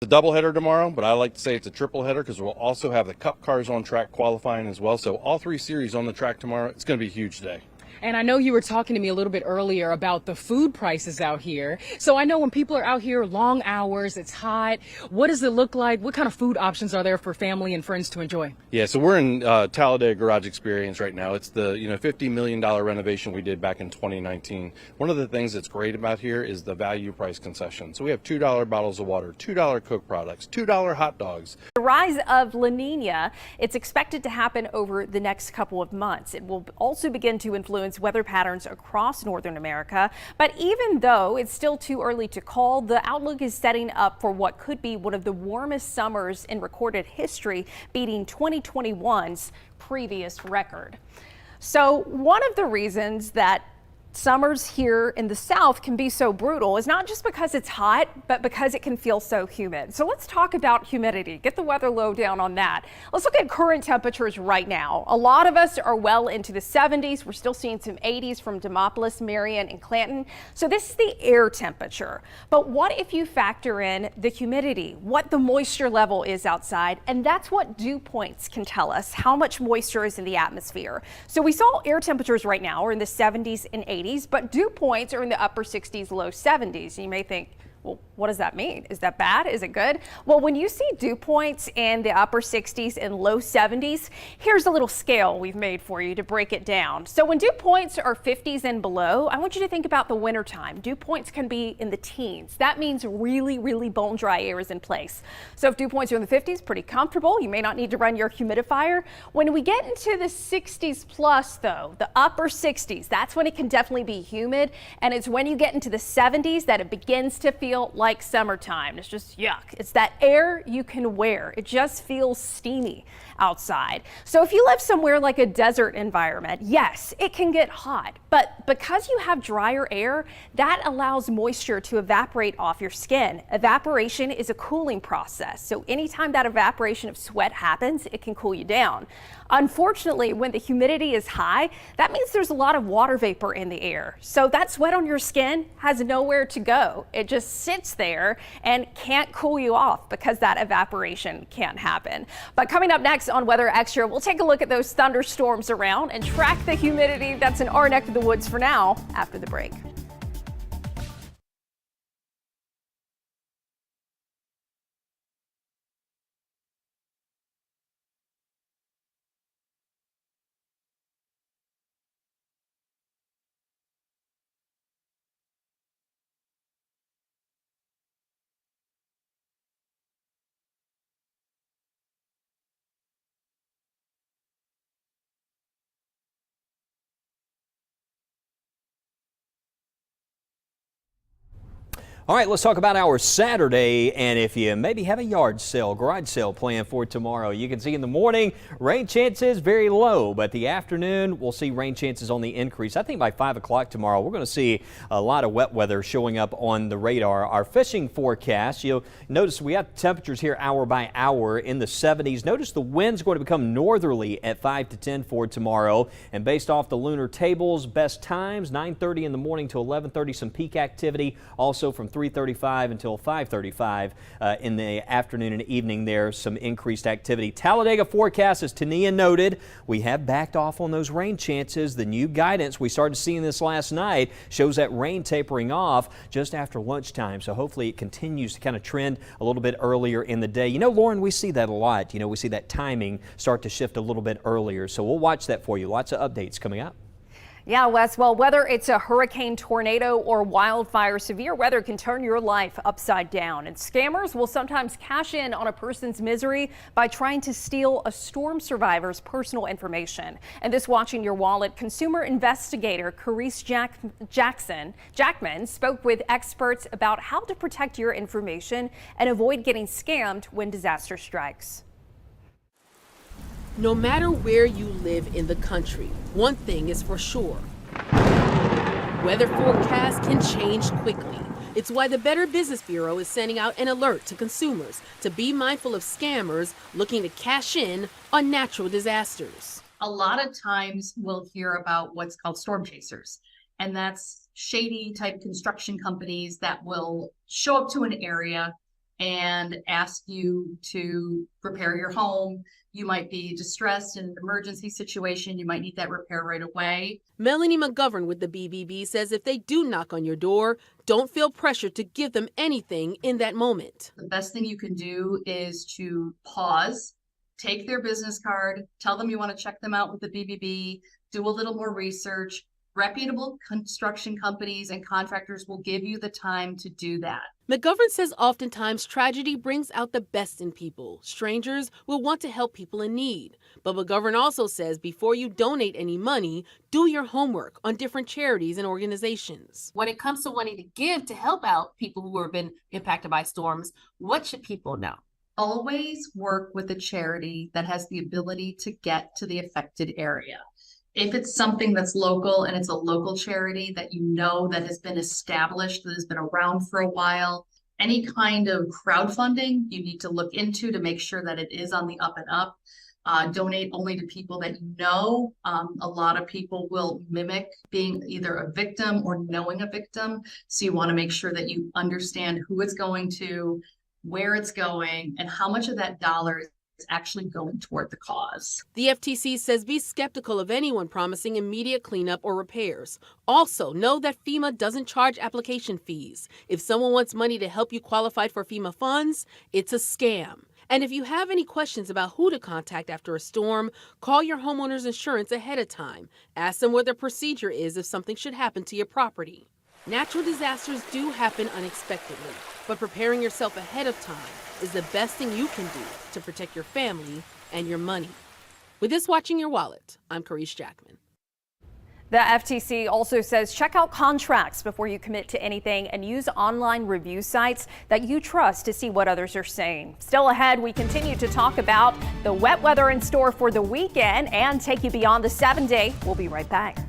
The doubleheader tomorrow, but I like to say it's a triple header because we'll also have the Cup cars on track qualifying as well. So all three series on the track tomorrow. It's going to be a huge day. And I know you were talking to me a little bit earlier about the food prices out here. So I know when people are out here, long hours, it's hot. What does it look like? What kind of food options are there for family and friends to enjoy? Yeah, so we're in Talladega Garage Experience right now. It's the $50 million renovation we did back in 2019. One of the things that's great about here is the value price concession. So we have $2 bottles of water, $2 Coke products, $2 hot dogs. The rise of La Nina, it's expected to happen over the next couple of months. It will also begin to influence weather patterns across northern America. But even though it's still too early to call, the outlook is setting up for what could be one of the warmest summers in recorded history, beating 2021's previous record. So one of the reasons that summers here in the South can be so brutal is not just because it's hot, but because it can feel so humid. So let's talk about humidity. Get the weather lowdown on that. Let's look at current temperatures right now. A lot of us are well into the 70s. We're still seeing some 80s from Demopolis, Marion, and Clanton. So this is the air temperature. But what if you factor in the humidity, what the moisture level is outside? And that's what dew points can tell us, how much moisture is in the atmosphere. So we saw air temperatures right now are in the 70s and 80s. But dew points are in the upper 60s, low 70s. You may think, well, what does that mean? Is that bad? Is it good? Well, when you see dew points in the upper 60s and low 70s, here's a little scale we've made for you to break it down. So when dew points are 50s and below, I want you to think about the winter time. Dew points can be in the teens. That means really, really bone dry air is in place. So if dew points are in the 50s, pretty comfortable. You may not need to run your humidifier. When we get into the 60s plus, though, the upper 60s, that's when it can definitely be humid. And it's when you get into the 70s that it begins to feel like summertime. It's just yuck. It's that air you can wear. It just feels steamy outside. So if you live somewhere like a desert environment, yes, it can get hot, but because you have drier air, that allows moisture to evaporate off your skin. Evaporation is a cooling process. So anytime that evaporation of sweat happens, it can cool you down. Unfortunately, when the humidity is high, that means there's a lot of water vapor in the air. So that sweat on your skin has nowhere to go. It just sits there and can't cool you off because that evaporation can't happen. But coming up next on Weather Extra, we'll take a look at those thunderstorms around and track the humidity that's in our neck of the woods for now after the break. All right, let's talk about our Saturday, and if you maybe have a yard sale, garage sale planned for tomorrow, you can see in the morning rain chances very low, but the afternoon we'll see rain chances on the increase. I think by 5 o'clock tomorrow we're going to see a lot of wet weather showing up on the radar. Our fishing forecast, you'll notice we have temperatures here hour by hour in the 70s. Notice the wind's going to become northerly at 5 to 10 for tomorrow, and based off the lunar tables, best times 9:30 in the morning to 11:30, some peak activity also from 3:35 until 5:35 in the afternoon and evening. There's some increased activity. Talladega forecast, as Tania noted, we have backed off on those rain chances. The new guidance, we started seeing this last night, shows that rain tapering off just after lunchtime. So hopefully it continues to kind of trend a little bit earlier in the day. You know, Lauren, we see that a lot. You know, we see that timing start to shift a little bit earlier. So we'll watch that for you. Lots of updates coming up. Yeah, Wes, well, whether it's a hurricane, tornado, or wildfire, severe weather can turn your life upside down. And scammers will sometimes cash in on a person's misery by trying to steal a storm survivor's personal information. And this Watching Your Wallet, consumer investigator Carice Jackman spoke with experts about how to protect your information and avoid getting scammed when disaster strikes. No matter where you live in the country, one thing is for sure. Weather forecasts can change quickly. It's why the Better Business Bureau is sending out an alert to consumers to be mindful of scammers looking to cash in on natural disasters. A lot of times we'll hear about what's called storm chasers, and that's shady type construction companies that will show up to an area, and ask you to repair your home. You might be distressed in an emergency situation. You might need that repair right away. Melanie McGovern with the BBB says if they do knock on your door, don't feel pressured to give them anything in that moment. The best thing you can do is to pause, take their business card, tell them you want to check them out with the BBB, do a little more research. Reputable construction companies and contractors will give you the time to do that. McGovern says oftentimes tragedy brings out the best in people. Strangers will want to help people in need. But McGovern also says before you donate any money, do your homework on different charities and organizations. When it comes to wanting to give to help out people who have been impacted by storms, what should people know? Always work with a charity that has the ability to get to the affected area. If it's something that's local and it's a local charity that you know that has been established, that has been around for a while, any kind of crowdfunding you need to look into to make sure that it is on the up and up. Donate only to people that you know. A lot of people will mimic being either a victim or knowing a victim. So you want to make sure that you understand who it's going to, where it's going, and how much of that dollar is actually going toward the cause. The FTC says be skeptical of anyone promising immediate cleanup or repairs. Also, know that FEMA doesn't charge application fees. If someone wants money to help you qualify for FEMA funds, it's a scam. And if you have any questions about who to contact after a storm, call your homeowner's insurance ahead of time. Ask them what their procedure is if something should happen to your property. Natural disasters do happen unexpectedly, but preparing yourself ahead of time is the best thing you can do to protect your family and your money. With this Watching Your Wallet, I'm Karish Jackman. The FTC also says check out contracts before you commit to anything and use online review sites that you trust to see what others are saying. Still ahead, we continue to talk about the wet weather in store for the weekend and take you beyond the 7-day. We'll be right back.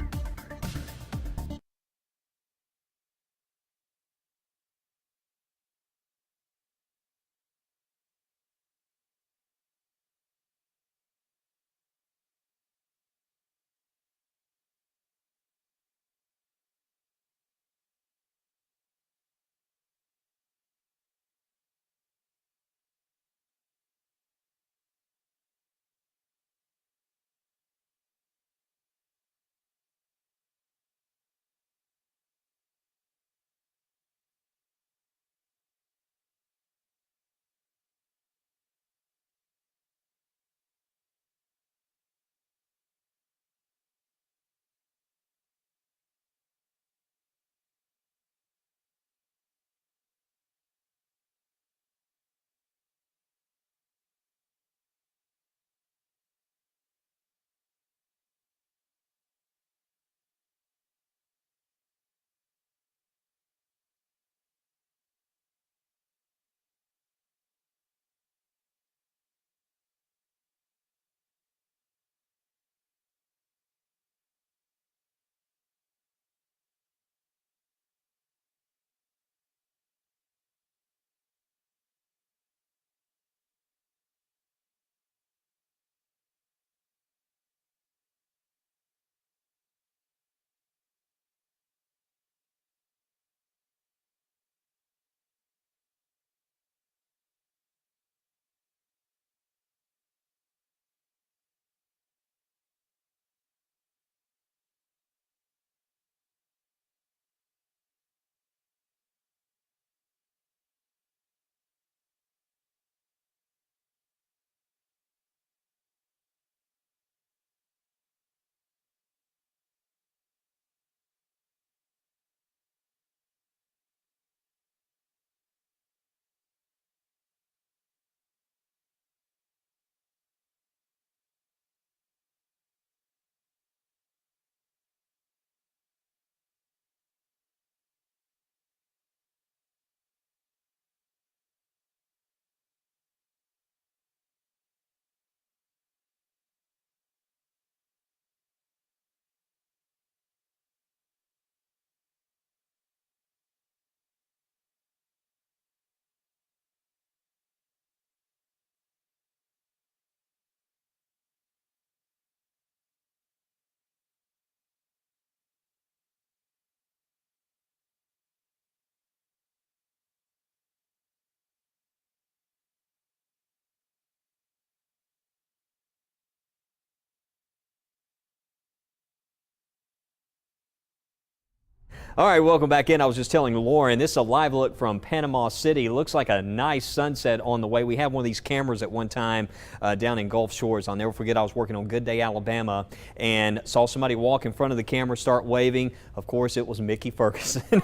All right, welcome back in. I was just telling Lauren, this is a live look from Panama City. Looks like a nice sunset on the way. We had one of these cameras at one time down in Gulf Shores. I'll never forget, I was working on Good Day, Alabama, and saw somebody walk in front of the camera, start waving. Of course, it was Mickey Ferguson.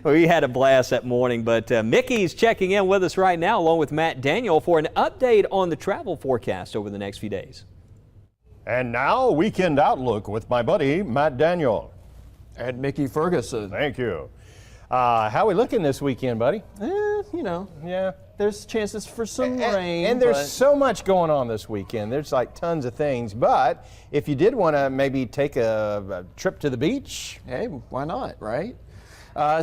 We had a blast that morning, but Mickey's checking in with us right now, along with Matt Daniel, for an update on the travel forecast over the next few days. And now, Weekend Outlook with my buddy, Matt Daniel. And Mickey Ferguson. Thank you. How we looking this weekend, buddy? You know, Yeah. there's chances for some rain. And there's but so much going on this weekend. There's like tons of things. But if you did want to maybe take a trip to the beach, hey, why not, right?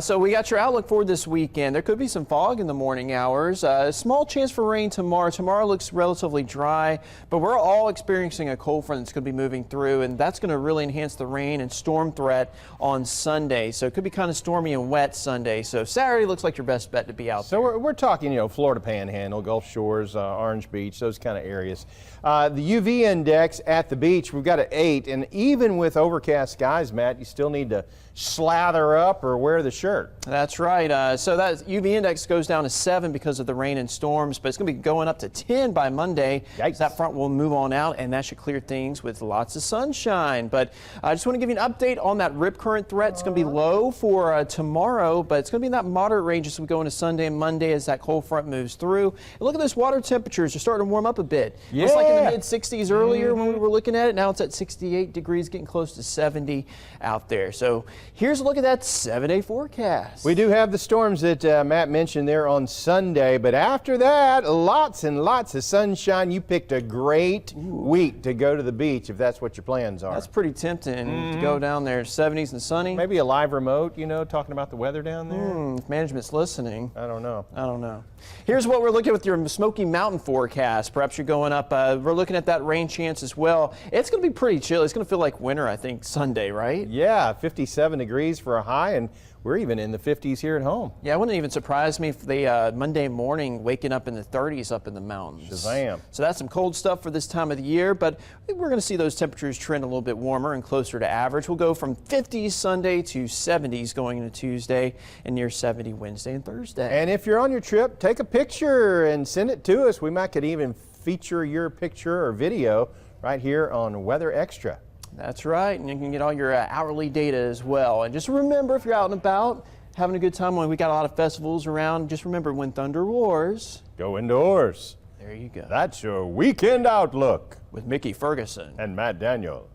So we got your outlook for this weekend. There could be some fog in the morning hours. A small chance for rain tomorrow. Tomorrow looks relatively dry, but we're all experiencing a cold front that's going to be moving through, and that's going to really enhance the rain and storm threat on Sunday. So it could be kind of stormy and wet Sunday. So Saturday looks like your best bet to be out there. so we're talking, Florida Panhandle, Gulf Shores, Orange Beach, those kind of areas. The UV index at the beach, we've got an 8, and even with overcast skies, Matt, you still need to slather up or wear the shirt. That's right. So that UV index goes down to 7 because of the rain and storms, but it's going to be going up to 10 by Monday. Yikes. That front will move on out, and that should clear things with lots of sunshine. But I just want to give you an update on that rip current threat. It's going to be low for tomorrow, but it's going to be in that moderate range as we go into Sunday and Monday as that cold front moves through. And look at those water temperatures. They're starting to warm up a bit. Yeah. It's like in the mid-60s earlier when we were looking at it. Now it's at 68 degrees, getting close to 70 out there. So here's a look at that 7-day forecast. We do have the storms that Matt mentioned there on Sunday, but after that, lots and lots of sunshine. You picked a great week to go to the beach if that's what your plans are. That's pretty tempting to go down there, 70s and sunny. Maybe a live remote, talking about the weather down there. If management's listening. I don't know. I don't know. Here's what we're looking at with your Smoky Mountain forecast. Perhaps you're going up. We're looking at that rain chance as well. It's going to be pretty chilly. It's going to feel like winter, I think, Sunday, right? Yeah, 57 degrees for a high, and we're even in the 50s here at home. Yeah, it wouldn't even surprise me if they Monday morning waking up in the 30s up in the mountains. Shazam. So that's some cold stuff for this time of the year, but I think we're going to see those temperatures trend a little bit warmer and closer to average. We'll go from 50s Sunday to 70s going into Tuesday and near 70 Wednesday and Thursday. And if you're on your trip, take a picture and send it to us. We might could even feature your picture or video right here on Weather Extra. That's right, and you can get all your hourly data as well. And just remember, if you're out and about, having a good time, when we got a lot of festivals around, just remember, when thunder roars, Go indoors. there you go. That's your Weekend Outlook. With Mickey Ferguson. And Matt Daniel.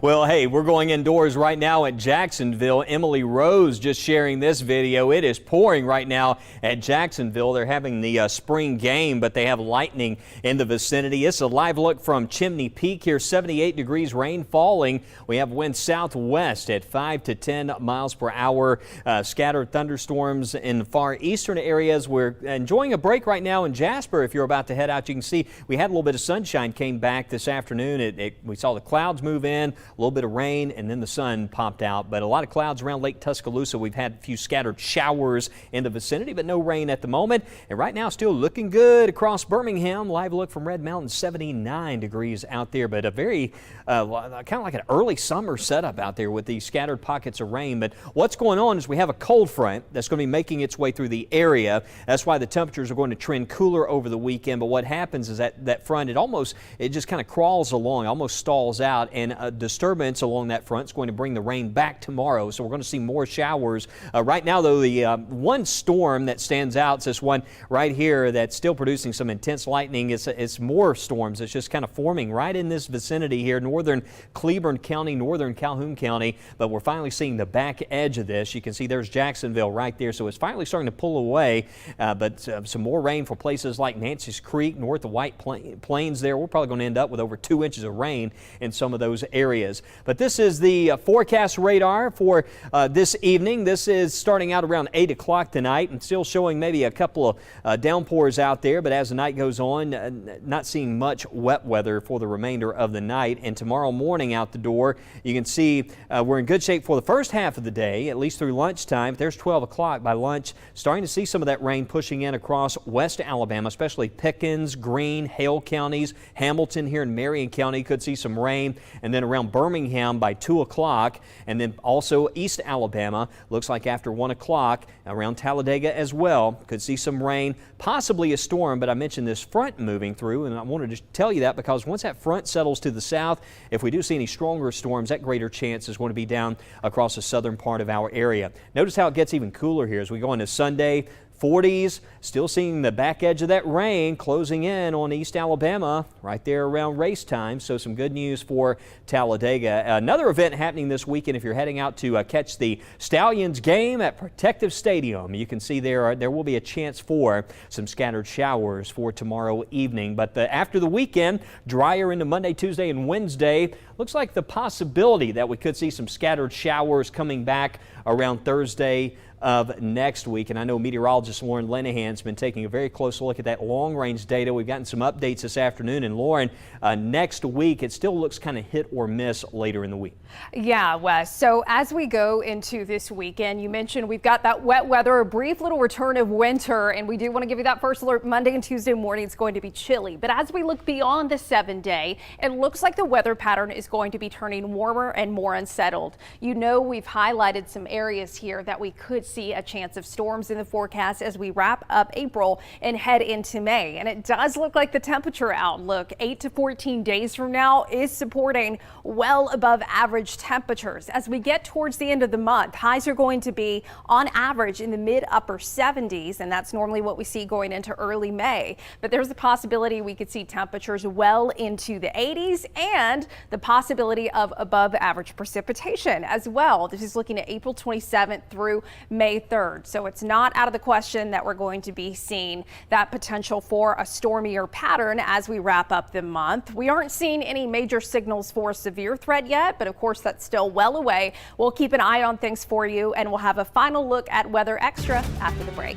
Well, hey, we're going indoors right now at Jacksonville. Emily Rose just sharing this video. It is pouring right now at Jacksonville. They're having the spring game, but they have lightning in the vicinity. It's a live look from Chimney Peak here. 78 degrees, rain falling. We have winds southwest at 5 to 10 miles per hour. Scattered thunderstorms in the far eastern areas. We're enjoying a break right now in Jasper. If you're about to head out, you can see we had a little bit of sunshine came back this afternoon. We saw the clouds move in. A little bit of rain, and then the sun popped out, but a lot of clouds around Lake Tuscaloosa. We've had a few scattered showers in the vicinity, but no rain at the moment. And right now, still looking good across Birmingham. Live look from Red Mountain, 79 degrees out there, but a very kind of like an early summer setup out there with these scattered pockets of rain. But what's going on is we have a cold front that's going to be making its way through the area. That's why the temperatures are going to trend cooler over the weekend. But what happens is that front, it just kind of crawls along, almost stalls out, and disturbance along that front is going to bring the rain back tomorrow. So we're going to see more showers. Right now, though, the one storm that stands out is this one right here that's still producing some intense lightning. It's more storms. It's just kind of forming right in this vicinity here, northern Cleburne County, northern Calhoun County. But we're finally seeing the back edge of this. You can see there's Jacksonville right there. So it's finally starting to pull away. But some more rain for places like Nancy's Creek, north of White Plains there. We're probably going to end up with over 2 inches of rain in some of those areas. But this is the forecast radar for this evening. This is starting out around 8 o'clock tonight and still showing maybe a couple of downpours out there. But as the night goes on, not seeing much wet weather for the remainder of the night. And tomorrow morning out the door, you can see we're in good shape for the first half of the day, at least through lunchtime. There's 12 o'clock. By lunch, starting to see some of that rain pushing in across west Alabama, especially Pickens, Greene, Hale counties. Hamilton here in Marion County could see some rain. And then around Birmingham by 2 o'clock, and then also East Alabama. Looks like after 1 o'clock around Talladega as well. Could see some rain, possibly a storm, but I mentioned this front moving through, and I wanted to tell you that because once that front settles to the south, if we do see any stronger storms, that greater chance is going to be down across the southern part of our area. Notice how it gets even cooler here as we go into Sunday. 40s, still seeing the back edge of that rain closing in on East Alabama right there around race time. So some good news for Talladega. Another event happening this weekend if you're heading out to catch the Stallions game at Protective Stadium. You can see there will be a chance for some scattered showers for tomorrow evening. But after the weekend, drier into Monday, Tuesday, and Wednesday. Looks like the possibility that we could see some scattered showers coming back around Thursday of next week. And I know meteorologist Lauren Linehan's been taking a very close look at that long-range data. We've gotten some updates this afternoon. And Lauren, next week, it still looks kind of hit or miss later in the week. Yeah, Wes. So as we go into this weekend, you mentioned we've got that wet weather, a brief little return of winter, and we do want to give you that first alert. Monday and Tuesday morning, it's going to be chilly. But as we look beyond the 7-day, it looks like the weather pattern is going to be turning warmer and more unsettled. You know, we've highlighted some areas here that we could see a chance of storms in the forecast as we wrap up April and head into May. And it does look like the temperature outlook 8 to 14 days from now is supporting well above average temperatures. As we get towards the end of the month, highs are going to be on average in the mid upper 70s, and that's normally what we see going into early May. But there's the possibility we could see temperatures well into the 80s and the possibility of above average precipitation as well. This is looking at April 27th through May 3rd. So it's not out of the question that we're going to be seeing that potential for a stormier pattern as we wrap up the month. We aren't seeing any major signals for severe threat yet, but of course that's still well away. We'll keep an eye on things for you, and we'll have a final look at Weather Extra after the break.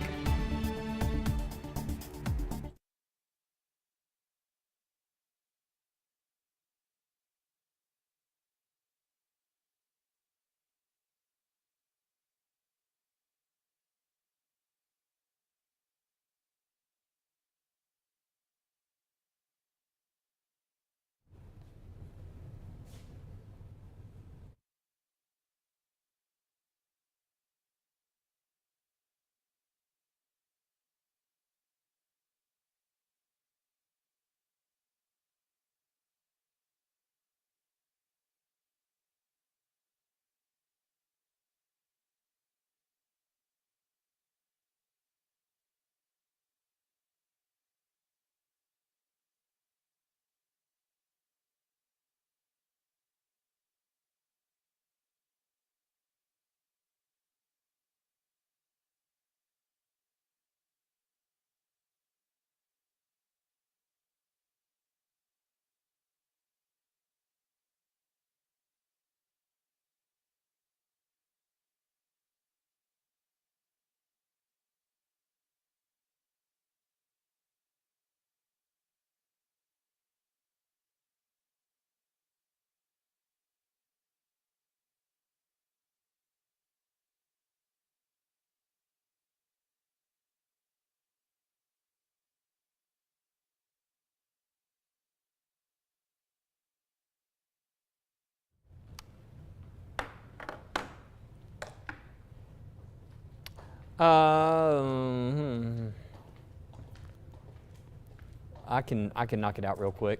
I can knock it out real quick.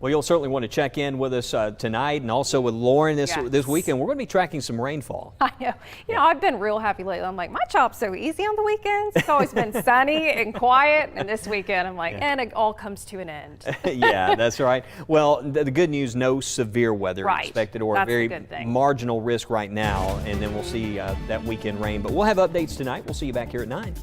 Well, you'll certainly want to check in with us tonight and also with Lauren this weekend. We're going to be tracking some rainfall. I know. You know, I've been real happy lately. I'm like, my job's so easy on the weekends. It's always been sunny and quiet. And this weekend, I'm like, and it all comes to an end. Yeah, that's right. Well, the good news, no severe weather expected or That's very the good thing. marginal risk right now. And then we'll see that weekend rain. But we'll have updates tonight. We'll see you back here at 9.